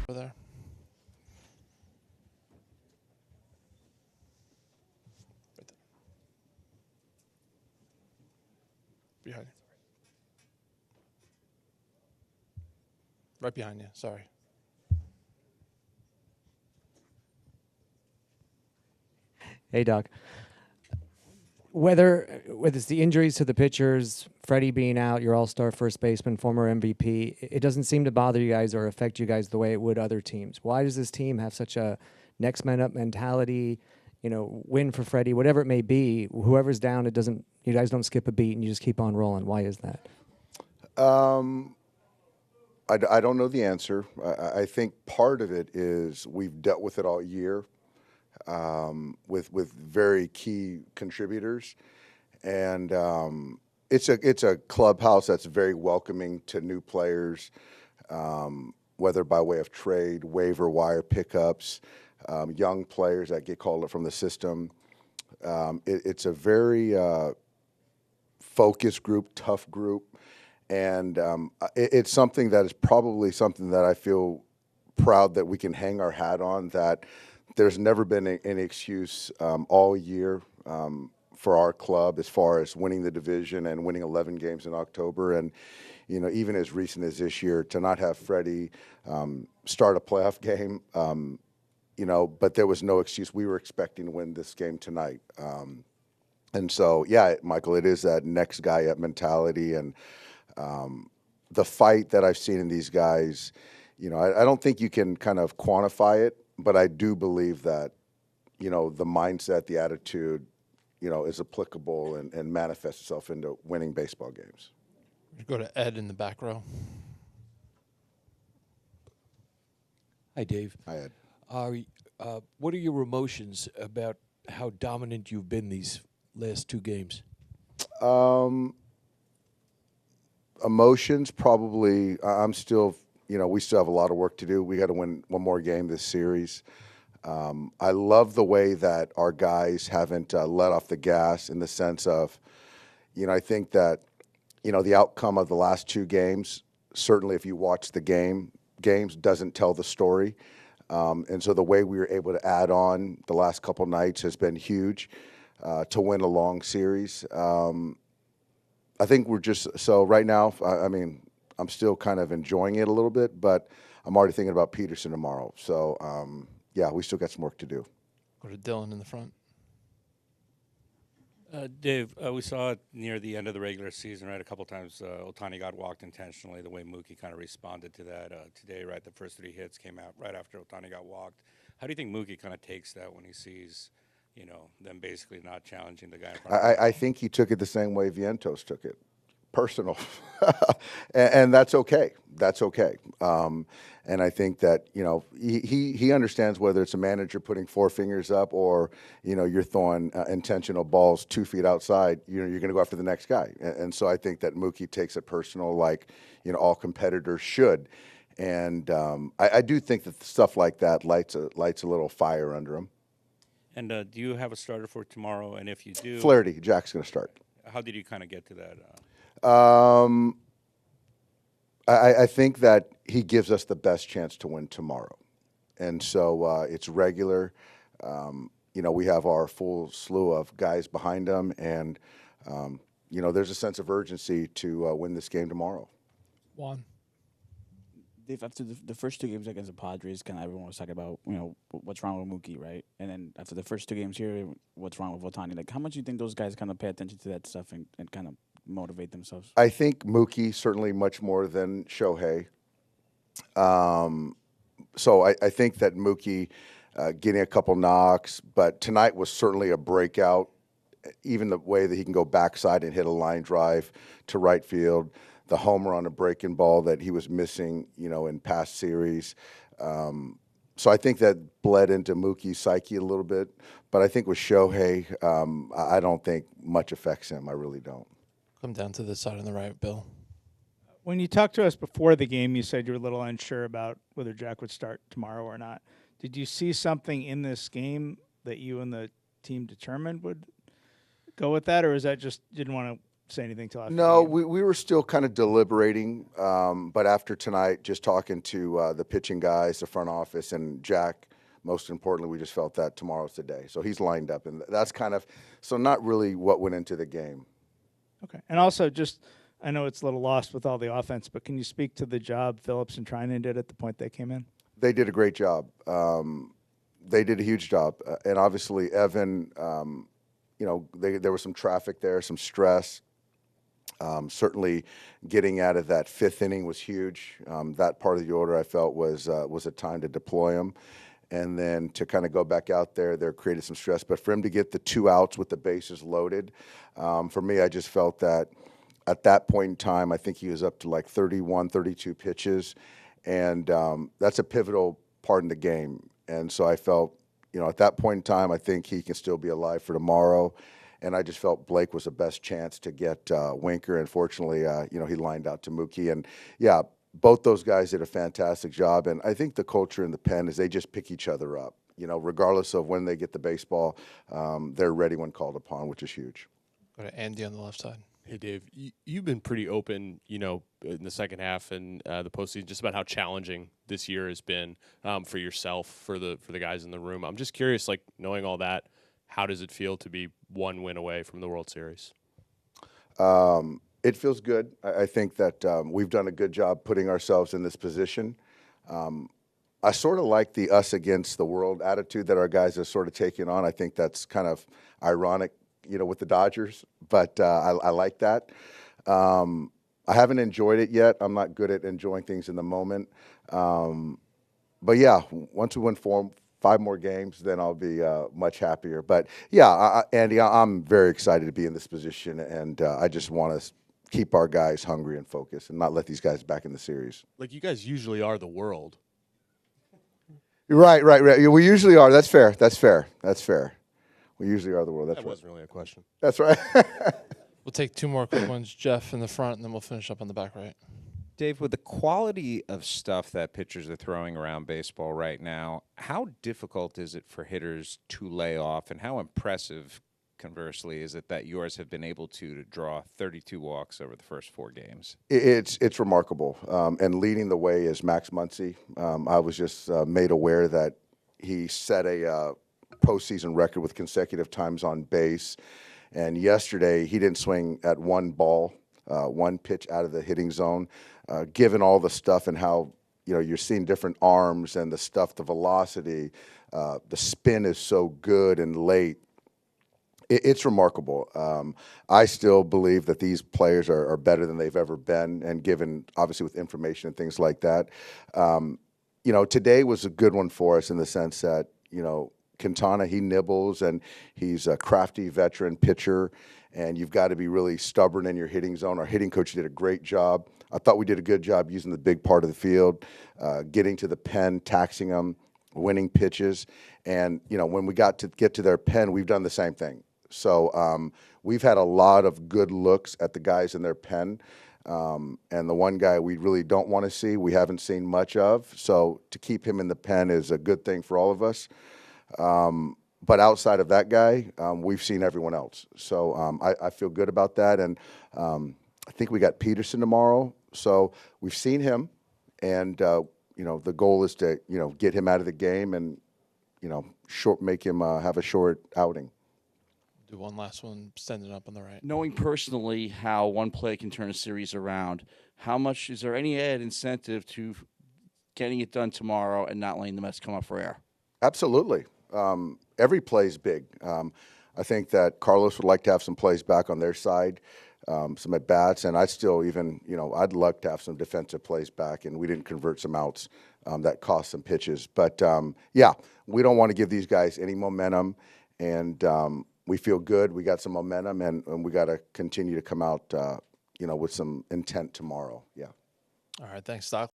over there. Right there. Behind you. Right behind you. Sorry. Hey, Doc. Whether it's the injuries to the pitchers, Freddie being out, your all-star first baseman, former MVP, it doesn't seem to bother you guys or affect you guys the way it would other teams. Why does this team have such a next man up mentality? You know, win for Freddie, whatever it may be. Whoever's down, it doesn't. You guys don't skip a beat and you just keep on rolling. Why is that? I don't know the answer. I think part of it is we've dealt with it all year. With very key contributors, and it's a clubhouse that's very welcoming to new players, whether by way of trade, waiver wire pickups, young players that get called up from the system. It's a very focused group, tough group, and it's something that is probably something that I feel proud that we can hang our hat on. That there's never been any excuse all year for our club as far as winning the division and winning 11 games in October. And, you know, even as recent as this year, to not have Freddie start a playoff game, you know, but there was no excuse. We were expecting to win this game tonight. And so, yeah, Michael, it is that next guy up mentality. And the fight that I've seen in these guys, you know, I don't think you can kind of quantify it. But I do believe that, you know, the mindset, the attitude, you know, is applicable and manifests itself into winning baseball games. Go to Ed in the back row. Hi, Dave. Hi, Ed. What are your emotions about how dominant you've been these last two games? Emotions, probably. I'm still, you know, we still have a lot of work to do. We got to win one more game this series. I love the way that our guys haven't let off the gas in the sense of, you know, I think that, you know, the outcome of the last two games, certainly if you watch the games, doesn't tell the story. And so the way we were able to add on the last couple nights has been huge to win a long series. I think we're just, so right now, I mean, I'm still kind of enjoying it a little bit, but I'm already thinking about Peterson tomorrow. So, yeah, we still got some work to do. Go to Dylan in the front. Dave, we saw it near the end of the regular season, right? A couple times Ohtani got walked intentionally, the way Mookie kind of responded to that today, right? The first 3 hits came out right after Ohtani got walked. How do you think Mookie kind of takes that when he sees, you know, them basically not challenging the guy in front of him? I think he took it the same way Vientos took it. Personal, and that's okay. That's okay. And I think that, you know, he understands whether it's a manager putting 4 fingers up or, you know, you're throwing intentional balls 2 feet outside. You know, you're going to go after the next guy. And so I think that Mookie takes it personal, like, you know, all competitors should. And I do think that stuff like that lights a little fire under him. And do you have a starter for tomorrow? And if you do, Flaherty, Jack's going to start. How did you kind of get to that? I think that he gives us the best chance to win tomorrow. And so it's regular. You know, we have our full slew of guys behind him. And, you know, there's a sense of urgency to win this game tomorrow. Juan. Dave, after the first 2 games against the Padres, kind of everyone was talking about, you know, what's wrong with Mookie, right? And then after the first 2 games here, what's wrong with Ohtani? Like, how much do you think those guys kind of pay attention to that stuff and kind of motivate themselves? I think Mookie certainly much more than Shohei. So I think that Mookie getting a couple knocks, but tonight was certainly a breakout. Even the way that he can go backside and hit a line drive to right field, the homer on a breaking ball that he was missing, you know, in past series. So I think that bled into Mookie's psyche a little bit. But I think with Shohei, I don't think much affects him. I really don't. Come down to this side on the right, Bill. When you talked to us before the game, you said you were a little unsure about whether Jack would start tomorrow or not. Did you see something in this game that you and the team determined would go with that, or is that just didn't want to say anything till after? No, the game? we were still kind of deliberating, but after tonight, just talking to the pitching guys, the front office, and Jack, most importantly, we just felt that tomorrow's the day. So he's lined up, and that's kind of so not really what went into the game. Okay. And also, just I know it's a little lost with all the offense, but can you speak to the job Phillips and Trinan did at the point they came in? They did a great job. They did a huge job, and obviously Evan. There was some traffic there, some stress. Certainly, getting out of that fifth inning was huge. That part of the order I felt was a time to deploy him, and then to kind of go back out there created some stress. But for him to get the 2 outs with the bases loaded, for me, I just felt that at that point in time, I think he was up to like 31, 32 pitches, and that's a pivotal part in the game. And so I felt, at that point in time, I think he can still be alive for tomorrow. And I just felt Blake was the best chance to get Winker. And fortunately, he lined out to Mookie. And, yeah, both those guys did a fantastic job. And I think the culture in the pen is they just pick each other up. Regardless of when they get the baseball, they're ready when called upon, which is huge. Go to Andy on the left side. Hey, Dave, you've been pretty open, in the second half and the postseason, just about how challenging this year has been for yourself, for the guys in the room. I'm just curious, like, knowing all that, how does it feel to be one win away from the World Series? It feels good. I think that we've done a good job putting ourselves in this position. I sort of like the us against the world attitude that our guys are sort of taking on. I think that's kind of ironic, with the Dodgers, but I like that. I haven't enjoyed it yet. I'm not good at enjoying things in the moment. But yeah, once we win 5 more games, then I'll be much happier. But yeah, Andy, I'm very excited to be in this position, and I just want to keep our guys hungry and focused and not let these guys back in the series. Like, you guys usually are the world. Right. We usually are. That's fair. We usually are the world. That's That right. wasn't really a question. That's right. We'll take 2 more quick ones. Jeff in the front, and then we'll finish up on the back right. Dave, with the quality of stuff that pitchers are throwing around baseball right now, how difficult is it for hitters to lay off, and how impressive, conversely, is it that yours have been able to draw 32 walks over the first 4 games? It's remarkable. And leading the way is Max Muncy. I was just made aware that he set a postseason record with consecutive times on base. And yesterday, he didn't swing at one ball, one pitch out of the hitting zone. Given all the stuff and how, you're seeing different arms and the stuff, the velocity, the spin is so good and late. It's remarkable. I still believe that these players are better than they've ever been, and given, obviously, with information and things like that. Today was a good one for us in the sense that, Quintana, he nibbles, and he's a crafty veteran pitcher, and you've got to be really stubborn in your hitting zone. Our hitting coach did a great job. I thought we did a good job using the big part of the field, getting to the pen, taxing them, winning pitches. And, when we get to their pen, we've done the same thing. So we've had a lot of good looks at the guys in their pen. And the one guy we really don't want to see, we haven't seen much of. So to keep him in the pen is a good thing for all of us. But outside of that guy, we've seen everyone else. So I feel good about that. And I think we got Peterson tomorrow. So we've seen him. And, the goal is to, get him out of the game and, make him have a short outing. Do one last one, standing up on the right. Knowing personally how one play can turn a series around, how much is there any added incentive to getting it done tomorrow and not letting the Mets come up for air? Absolutely. Every play is big. I think that Carlos would like to have some plays back on their side, some at-bats, and I'd still even, I'd like to have some defensive plays back, and we didn't convert some outs that cost some pitches. But, yeah, we don't want to give these guys any momentum, and we feel good. We got some momentum, and we got to continue to come out, with some intent tomorrow. Yeah. All right, thanks, Doc.